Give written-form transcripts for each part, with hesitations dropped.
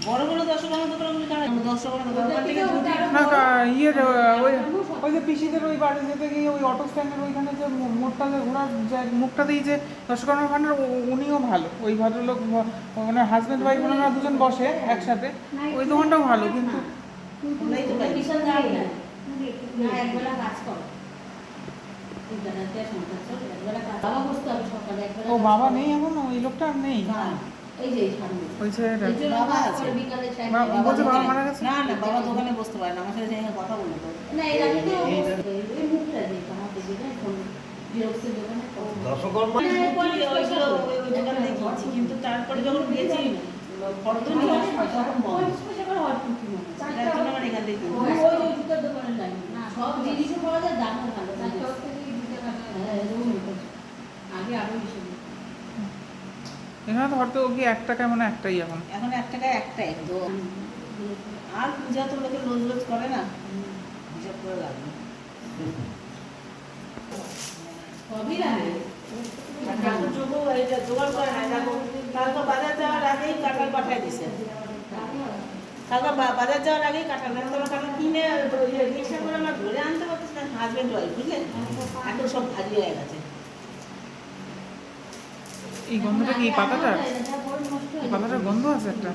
বড় বড় 10 টাকা দোকানগুলো কারা 10 টাকা দোকান থেকে না ইয়ের ওই যে পিসিদের ওই বাড়ি যেতে গিয়ে ওই অটো স্ট্যান্ডের ওইখানে যে মোড়টাতে ঘোরার মুখটাতেই যে দর্শকর্মা ভান্ডার উনিও ভালো, ওই ভদ্রলোক ওনার হাজব্যান্ড ওয়াইফ ওনারা দুজন বসে একসাথে, ওই দোকানটাও ভালো। কিন্তু ও বাবা নেই এখন, ওই লোকটা আর নেই, ওই ছেলেটা বলছে বাবা মারা গেছে। না না, বাবা দোকানে বসতে পারে না, আমার সাথে যাই কথা বলতে পারে না। কিন্তু তারপরে যখন গেছি সব জিনিসও পাওয়া যায়, দামও ভালো। আগে আরো বেশি এখানে তো হয়তো কি 1 টাকা মানে একটাই এখন 1 টাকায় একটা একদম। আর পূজা তো লোকে রোজ রোজ করে না, হিসাব করে লাগবে সবই লাগে। ঠাকুর যোগ এইটা জোগাড় করে না, দেখো কালকে বাজার যাওয়ার আগেই কাঁঠাল পাঠায় দিছে। কালকে বাজার যাওয়ার আগেই কাঁঠাল, তোমার কাঁঠাল কিনে রিক্সা করে আমরা ধরে আনতে পারতেছি না, হাজবেন্ড ওয়াইফ বুঝলেন, এখন সব ভারী হয়ে গেছে। এই গন্ধটা কি পাতাটা, এই পাতাটার গন্ধ আছে একটা,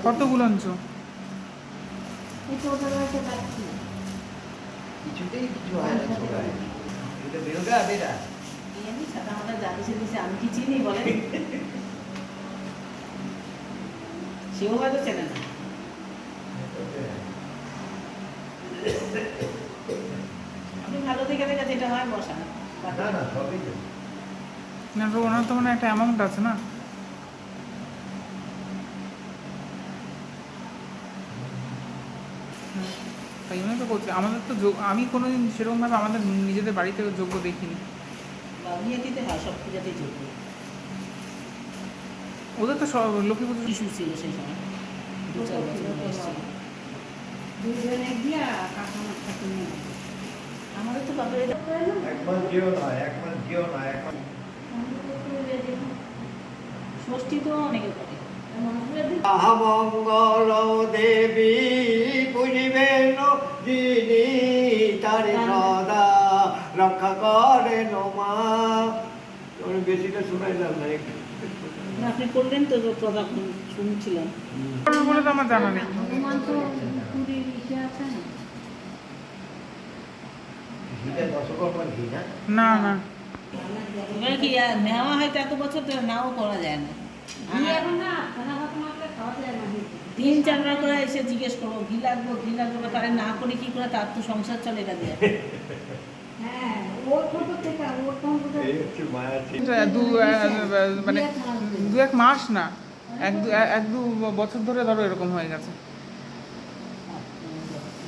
কতগুলো আনছো? কিছুতেই কিছু হয় না, এটা বেরোবে আর এটা আমি কি চিনি বলেন, সেও হয়তো চেনে না। আপনি ভালো দেখে দেখে যেটা হয় বসা না না সবই না, ওনার তো মানে একটা অ্যামাউন্ট আছে না। তাই জন্য তো করছি, আমাদের তো আমি কোনোদিন সেরকমভাবে আমাদের নিজেদের বাড়িতে যোগ্য দেখিনি। বিয়েটিতে হয়, সব পূজাতেই যোগ্য। ওদের তো সব লক্ষ্মী পুজো ইস্যু ছিল সেই সময়, 2-4 বছর এসেছিল। আমাদের তো বাপের একবার যেও নয়, একবার যেও নয়, একবার ষষ্ঠী তো অনেকে করে। মঙ্গল দেবী পুজিবেন যিনি তারে সদা রক্ষা করেন মা। বেশিটা শোনাইলাম না, একটু আপনি করলেন তো তখন শুনছিলাম বলে তো আমার জানা নেই। না না এবার কি নেওয়া হয়তো এত বছর তো নাও করা যায় না। 3-4 বার করে এসে জিজ্ঞেস করবো ঘি লাগবো ঘি লাগবো, তাহলে না করে কি করে, তার তো সংসার চলে এটা দিয়ে। মানে 2-1 মাস না, 1-2 বছর ধরে ধরো এরকম হয়ে গেছে।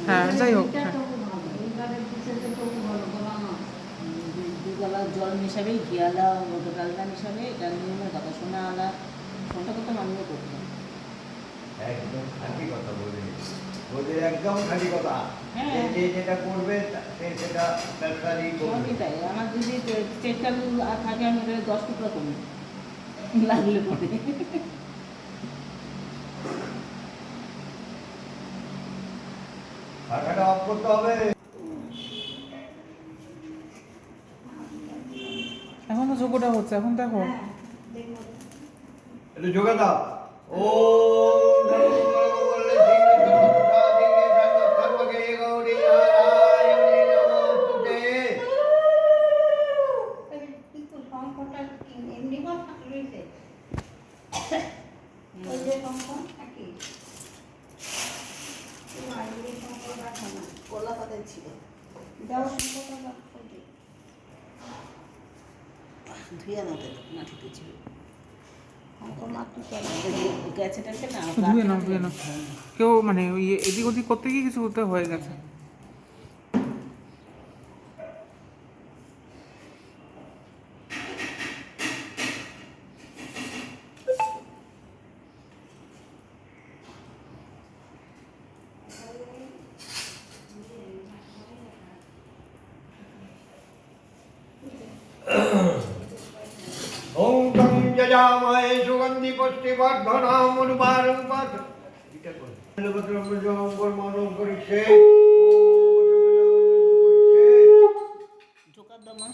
হ্যাঁ যাই হোক, দুবেলা জল মিশাবে, ঘিয়ালা ডালনা মিশাবে, এটা নিয়মের কথা। শোনা আলা শোনটা কথা মানিয়ে করতে একদম খাঁটি কথা বলে, একদম খাঁটি কথা। হ্যাঁ। যে যেটা করবে সেটা ব্যবসায়ী করবে। সবই তাই। আমার যদি চেষ্টা থাকে আমি 10 টুকরা করি লাগলে পরে। পাখাটা অফ করতে হবে। এখন তো যোগ্যটা হচ্ছে, এখন দেখো একটু যোগা দাও। ও কলাপাতায় ছিল ধুয়ে না, মাটিতে ছিল গেছে টাছে না, ধুয়ে নাও ধুয়ে নাও, কেউ মানে ওই এদিক ওদিক করতে গিয়ে কিছু হতে হয়ে গেছে। জামায় সুগন্ধি পুষ্টি বর্ধনা মনুবারং পাঠ মানব করিছে ঢোকার দমা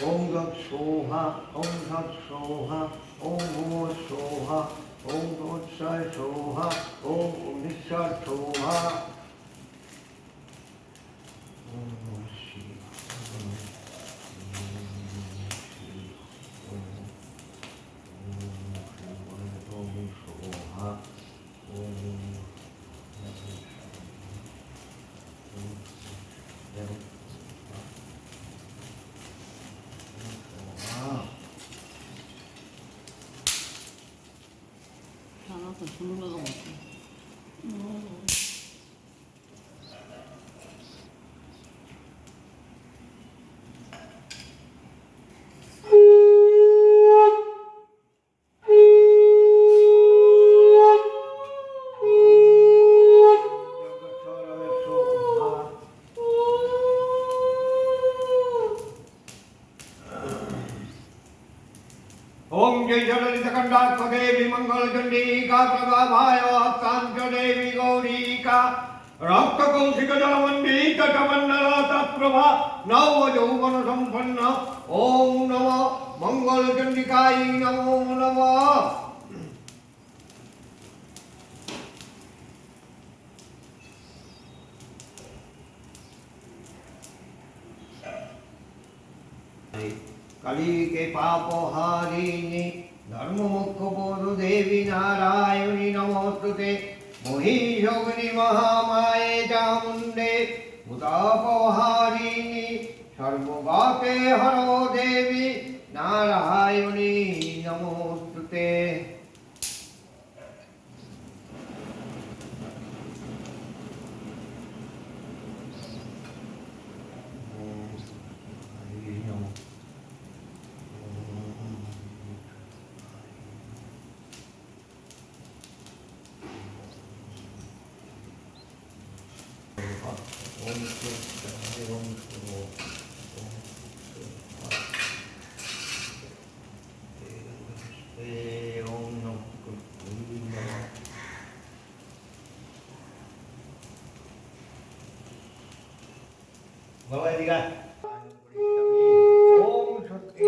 ওম দৎ সোহা ওম দৎ সোহা ওম ভূম সোহা ওম দৎসায় সোহা ওম নিঃসার সোহা ওম নমঃ শিবায় ওম সোহা ওম আমার খুব সুন্দর লাগে ओम जय जललितकंडाक्ष देवी मंगल चंडिका प्रभाभाय हस्तांच देवी गौरीका रक्त कौशिक जलमंडित कमंडल तत्प्रभा नव यौवन संपन्न ओम नमः मंगल चंडिकाय नमो नमः कली के पाप हारिणी धर्म मुख बोध देवी नारायणी नमोस्तुते मोहिशोगिनी महामाये चामुंडे भूतापहारिणी सर्वगाते हरो देवी नारायणी नमोस्तुते Bawa tiga. Om Shakti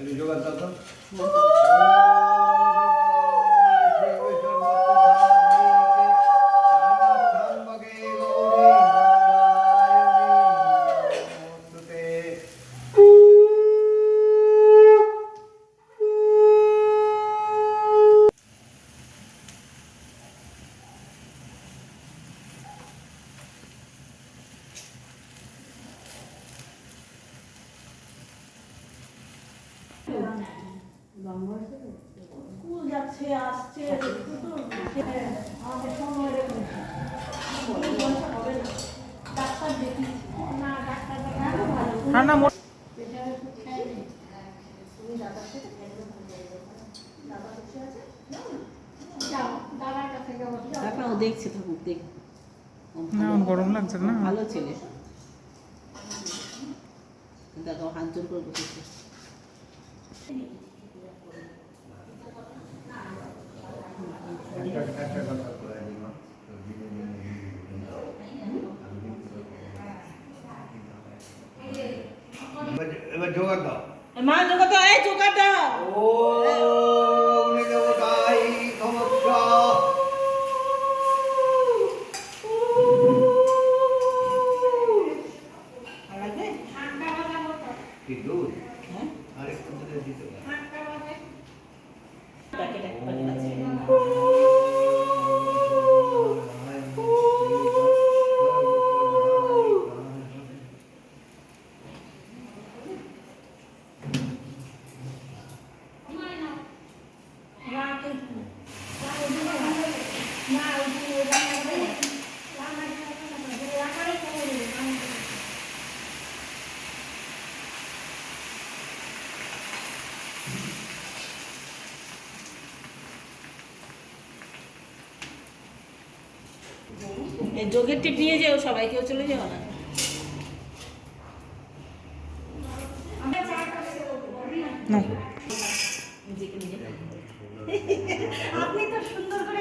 Ini juga tonton. School যাচ্ছে আসছে একটু তো আমাদের সময় রেখে ডাক্তার দেখি না ডাক্তার হ্যাঁ না ও দেখছে ঠাকুর দেখ না গরম লাগছে না ভালো ছেলে দেখো হাত জোর করে বসেছে এবার জোগাড় দাও মা জোগাড় দাও এই জোগাড় দাও ওম নিগমতাই সমস্যা এই যোগের টিপ নিয়ে যেও সবাই, কেউ চলে যাও না। না আপনি তো সুন্দর করে